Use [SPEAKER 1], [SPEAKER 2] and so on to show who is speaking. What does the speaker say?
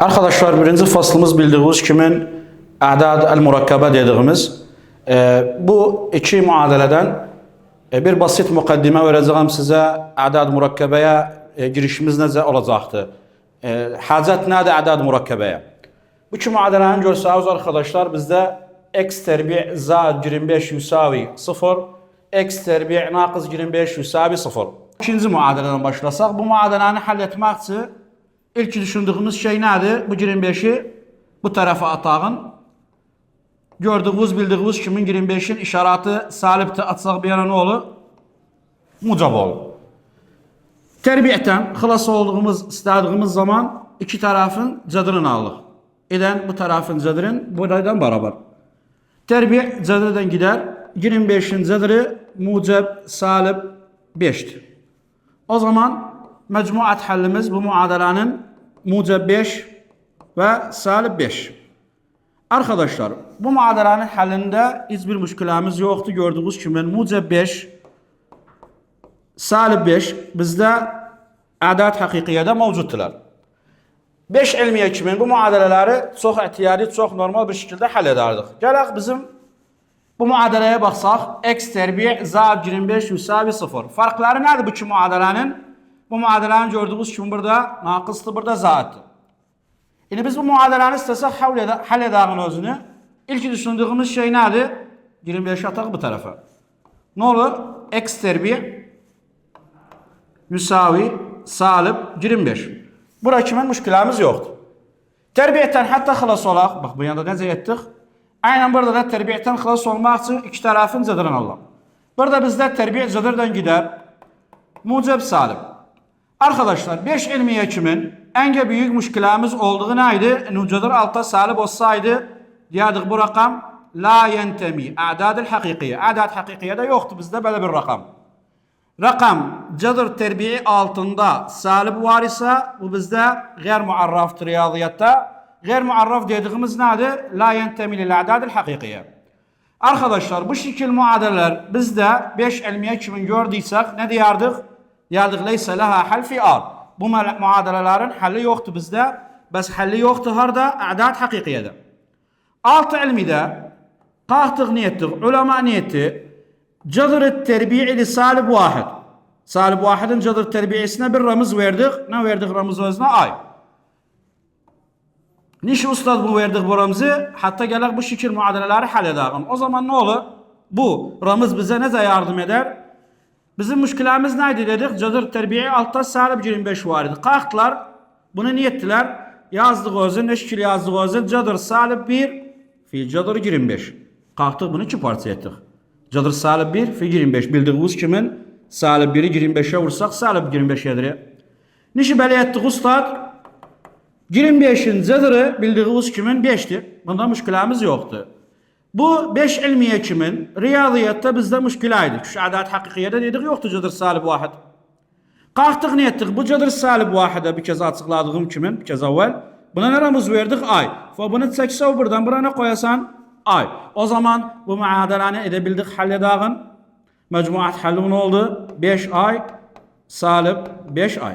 [SPEAKER 1] Arkadaşlar birinci faslımız bildiğiniz kimin a'dad el-murakkabe dediğimiz bu iki muadeleden bir basit mukaddime vereceğim size. A'dad murakkabeye girişimiz necə olacaktı? Hacet nerede a'dad murakkabeye? Bu iki muadelenin görseniz arkadaşlar bizde x terbi za 25 yusavi 0, x terbi naqız 25 yusavi 0. İkinci muadeleden başlasak, bu muadelenin halletmek için İlk düşündüğümüz şey nedir? Bu 25'i bu tarafa atağın. Gördüğünüz, bildiğiniz kimin 25'in işareti salipte atsak bir yana ne olur? Mucab olur. Terbiyeten, xılas olduğumuz, istediğimiz zaman iki tarafın cedrini alır. Eden bu tarafın cedrin buradan beraber. Terbiye cedriden gider. 25'in cedri mucab salip 5'tir. O zaman mecmuat hallimiz bu muadelenin mucab 5 ve salib 5. Arkadaşlar bu muadelenin hallinde hiçbir müşkülemiz yoktu. Gördüğünüz gibi mucab 5 salib 5 bizde adat hakikiyede mevcuttular. 5 ilmiye kimin bu muadeleleri çok ihtiyari, çok normal bir şekilde hallederdik. Gələk bizim bu muadeleye baksak x terbi za 25 yusavi 0. Farkları nedir bu iki muadelenin? Bu muadelenin gördüğünüz gibi burada nakıstı, burada zaatı. Yani biz bu muadelenin istesek hal edeğin özünü. İlk düşündüğümüz şey nedir? 25 atak bu tarafa. Ne olur? X terbi yusavi salib 25. Burada kimin müşkülemiz yoktu. Terbiyetten hatta xılas olaq. Bak bu yanda necə ettik? Aynen burada da terbiyetten xılas olmaq için iki tarafın cedrini alalım. Burada bizde terbiye cedrden gider. Mucab salib. Arkadaşlar 5 ilmiye kimin en büyük müşkülemiz olduğu neydi? Nucadır altta salib olsaydı diyardık bu rakam la yentemi a'dad-ı hakikiye. A'dad hakikiye de yoktu bizde böyle bir rakam. Rakam cadır terbiye altında salib var ise bu bizde gayr muarraftır riyaziyatta. Gayr muarraf dediğimiz nedir? La yentemi lil a'dad-ı hakikiye. Arkadaşlar bu şekil muadeleler bizde 5 ilmiye kimin gördüysek ne diyardık? Yardık leyse laha hal fi ar. Bu muadelelerin halli yoktu bizde. Bes halli yoktu harda? A'dad hakikiyede. Altı ilmide kalktık niyettik. Ulema niyeti cadır terbi'i salib vahid. Salib vahidin cadır terbiyesine bir ramız verdik. Ne verdik ramız özüne? Ay. Niş ustad bu verdik bu ramızı? Hatta gelek bu şekil muadeleleri hal edelim. O zaman ne olur? Bu ramız bize ne yardım eder? Bizim müşkülemiz neydi dedik? Cadır terbiye altta salib 25 var idi. Kalktılar. Bunu niyettiler. Yazdık özün. Ne şekil yazdık özün? Cadır salib 1 fi cadır 25. Kalktık bunu iki parça ettik. Cadır salib 1 fi 25. Bildiğiniz kimin? Salib 1'i 25'e vursak salib 25 edir. Nişi böyle ettik ustad? 25'in cadırı bildiğiniz kimin? 5'tir. Bunda müşkülemiz yoktu. Bu 5 ilmiye kimin? Riyaziyatta bizde müşkülaydı. Şu adat hakikiyede dedik yoktu cadır salib vahid. Kalktık ne ettik? Bu cadır salib vahide bir kez açıkladığım kimin? Bir kez evvel. Buna ne ramız verdik? Ay. Ve bunu çekse buradan buraya koyasan ay. O zaman bu muadeleni edebildik halledağın. Mecmuat halli ne oldu? 5 ay salib 5 ay.